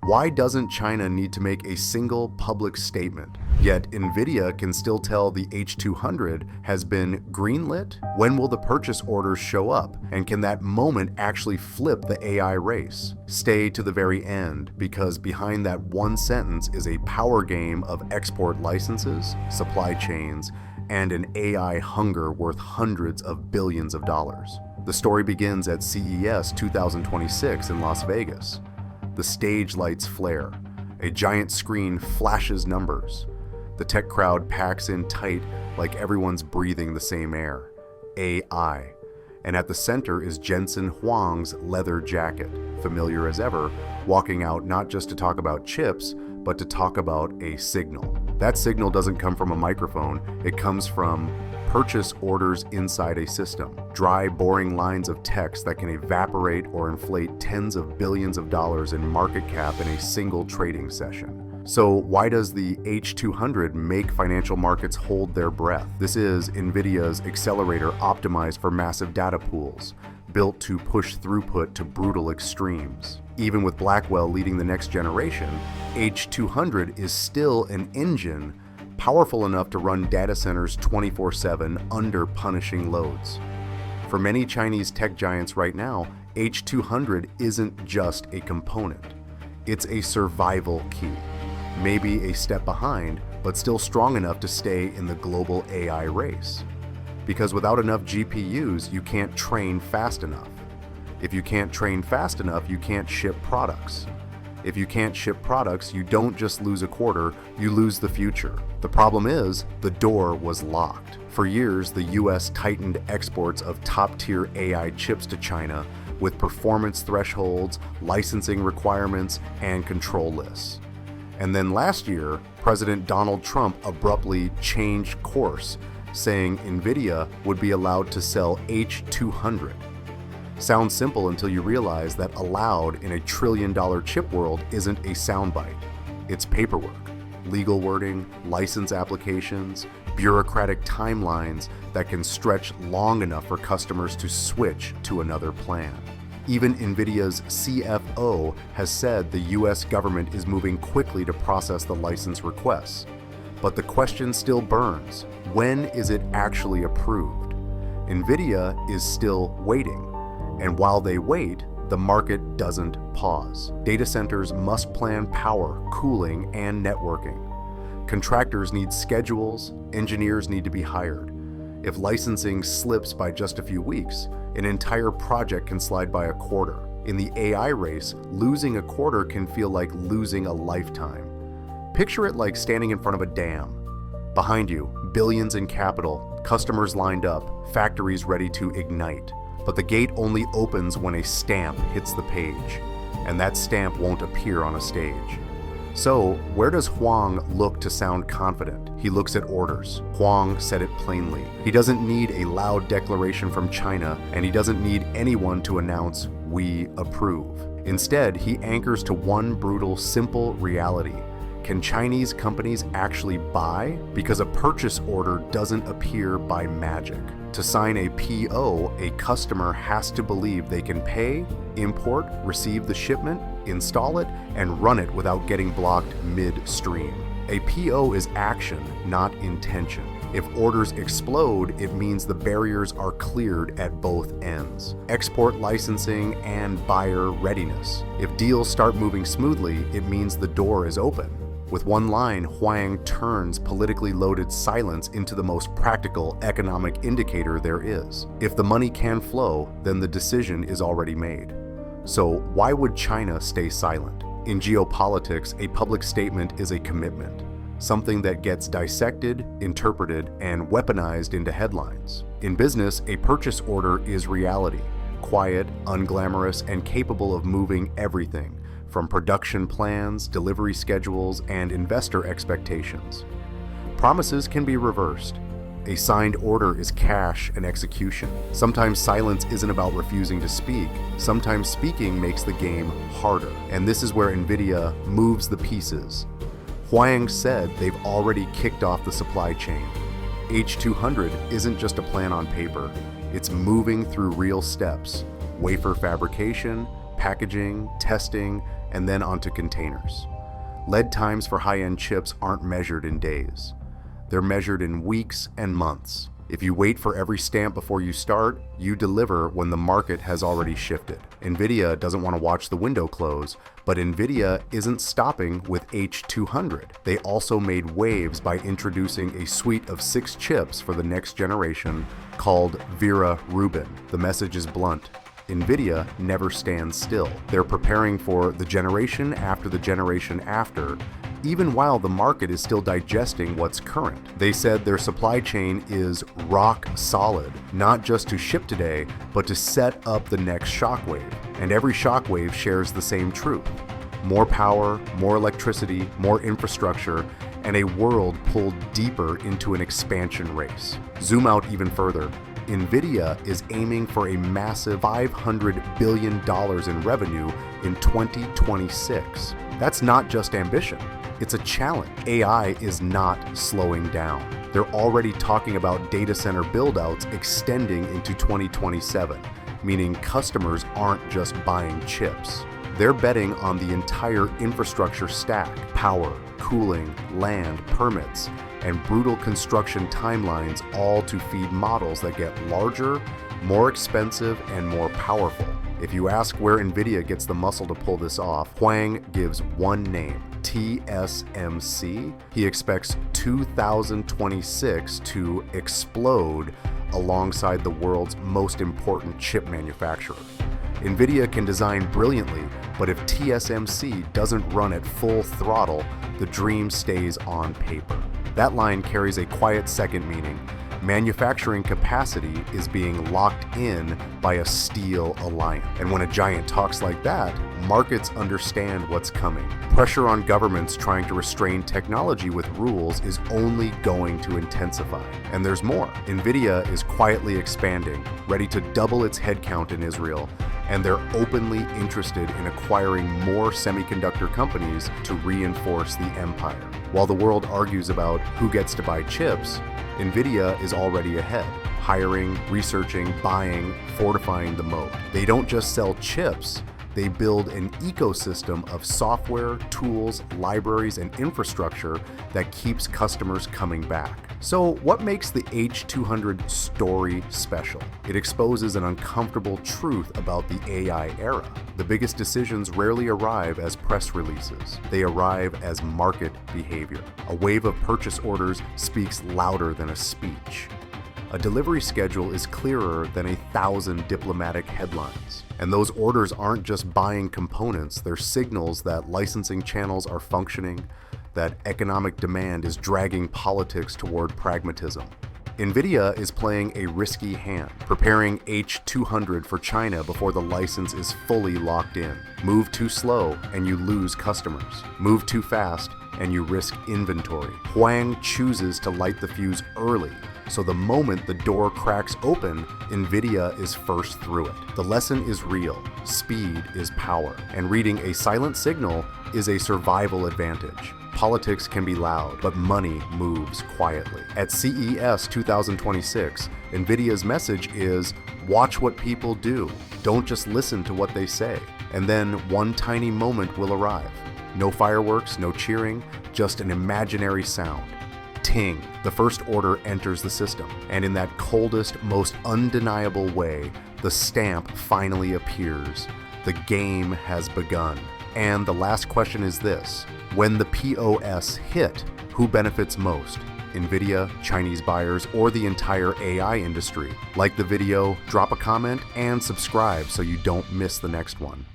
Why doesn't China need to make a single public statement? Yet Nvidia can still tell the H200 has been greenlit? When will the purchase orders show up? And can that moment actually flip the AI race? Stay to the very end, because behind that one sentence is a power game of export licenses, supply chains, and an AI hunger worth hundreds of billions of dollars. The story begins at CES 2026 in Las Vegas. The stage lights flare. A giant screen flashes numbers. The tech crowd packs in tight, like everyone's breathing the same air. AI. And at the center is Jensen Huang's leather jacket, familiar as ever, walking out not just to talk about chips, but to talk about a signal. That signal doesn't come from a microphone, it comes from purchase orders inside a system. Dry, boring lines of text that can evaporate or inflate tens of billions of dollars in market cap in a single trading session. So why does the H200 make financial markets hold their breath? This is Nvidia's accelerator optimized for massive data pools, built to push throughput to brutal extremes. Even with Blackwell leading the next generation, H200 is still an engine powerful enough to run data centers 24/7 under punishing loads. For many Chinese tech giants right now, H200 isn't just a component. It's a survival key. Maybe a step behind, but still strong enough to stay in the global AI race. Because without enough GPUs, you can't train fast enough. If you can't train fast enough, you can't ship products. If you can't ship products, you don't just lose a quarter, you lose the future. The problem is, the door was locked. For years, the US tightened exports of top-tier AI chips to China with performance thresholds, licensing requirements, and control lists. And then last year, President Donald Trump abruptly changed course, saying Nvidia would be allowed to sell H200. Sounds simple until you realize that allowed in a trillion-dollar chip world isn't a soundbite. It's paperwork, legal wording, license applications, bureaucratic timelines that can stretch long enough for customers to switch to another plan. Even Nvidia's CFO has said the US government is moving quickly to process the license requests. But the question still burns. When is it actually approved? Nvidia is still waiting. And while they wait, the market doesn't pause. Data centers must plan power, cooling, and networking. Contractors need schedules, engineers need to be hired. If licensing slips by just a few weeks, an entire project can slide by a quarter. In the AI race, losing a quarter can feel like losing a lifetime. Picture it like standing in front of a dam. Behind you, billions in capital, customers lined up, factories ready to ignite. But the gate only opens when a stamp hits the page, and that stamp won't appear on a stage. So, where does Huang look to sound confident? He looks at orders. Huang said it plainly. He doesn't need a loud declaration from China, and he doesn't need anyone to announce, "We approve." Instead, he anchors to one brutal, simple reality. Can Chinese companies actually buy? Because a purchase order doesn't appear by magic. To sign a PO, a customer has to believe they can pay, import, receive the shipment, install it, and run it without getting blocked midstream. A PO is action, not intention. If orders explode, it means the barriers are cleared at both ends. Export licensing and buyer readiness. If deals start moving smoothly, it means the door is open. With one line, Huang turns politically loaded silence into the most practical economic indicator there is. If the money can flow, then the decision is already made. So why would China stay silent? In geopolitics, a public statement is a commitment, something that gets dissected, interpreted, and weaponized into headlines. In business, a purchase order is reality, quiet, unglamorous, and capable of moving everything, from production plans, delivery schedules, and investor expectations. Promises can be reversed. A signed order is cash and execution. Sometimes silence isn't about refusing to speak. Sometimes speaking makes the game harder. And this is where Nvidia moves the pieces. Huang said they've already kicked off the supply chain. H200 isn't just a plan on paper. It's moving through real steps: wafer fabrication, packaging, testing, and then onto containers. Lead times for high-end chips aren't measured in days. They're measured in weeks and months. If you wait for every stamp before you start, you deliver when the market has already shifted. Nvidia doesn't want to watch the window close, but Nvidia isn't stopping with H200. They also made waves by introducing a suite of 6 chips for the next generation called Vera Rubin. The message is blunt. Nvidia never stands still. They're preparing for the generation after the generation after, even while the market is still digesting what's current. They said their supply chain is rock solid, not just to ship today, but to set up the next shockwave. And every shockwave shares the same truth. More power, more electricity, more infrastructure, and a world pulled deeper into an expansion race. Zoom out even further. Nvidia is aiming for a massive $500 billion in revenue in 2026. That's not just ambition. It's a challenge. AI is not slowing down. They're already talking about data center build-outs extending into 2027, meaning customers aren't just buying chips. They're betting on the entire infrastructure stack: power, cooling, land, permits, and brutal construction timelines, all to feed models that get larger, more expensive, and more powerful. If you ask where Nvidia gets the muscle to pull this off, Huang gives one name: TSMC. He expects 2026 to explode alongside the world's most important chip manufacturer. Nvidia can design brilliantly, but if TSMC doesn't run at full throttle, the dream stays on paper. That line carries a quiet second meaning. Manufacturing capacity is being locked in by a steel alliance. And when a giant talks like that, markets understand what's coming. Pressure on governments trying to restrain technology with rules is only going to intensify. And there's more. Nvidia is quietly expanding, ready to double its headcount in Israel, and they're openly interested in acquiring more semiconductor companies to reinforce the empire. While the world argues about who gets to buy chips, Nvidia is already ahead, hiring, researching, buying, fortifying the moat. They don't just sell chips, they build an ecosystem of software, tools, libraries, and infrastructure that keeps customers coming back. So what makes the H200 story special? It exposes an uncomfortable truth about the AI era. The biggest decisions rarely arrive as press releases. They arrive as market behavior. A wave of purchase orders speaks louder than a speech. A delivery schedule is clearer than 1,000 diplomatic headlines. And those orders aren't just buying components, they're signals that licensing channels are functioning, that economic demand is dragging politics toward pragmatism. Nvidia is playing a risky hand, preparing H200 for China before the license is fully locked in. Move too slow and you lose customers. Move too fast and you risk inventory. Huang chooses to light the fuse early, so the moment the door cracks open, Nvidia is first through it. The lesson is real. Speed is power, and reading a silent signal is a survival advantage. Politics can be loud, but money moves quietly. At CES 2026, Nvidia's message is, watch what people do. Don't just listen to what they say. And then one tiny moment will arrive. No fireworks, no cheering, just an imaginary sound. Ting, the first order enters the system, and in that coldest, most undeniable way, the stamp finally appears. The game has begun. And the last question is this: when the POS hit, who benefits most? Nvidia, Chinese buyers, or the entire AI industry? Like the video, drop a comment, and subscribe so you don't miss the next one.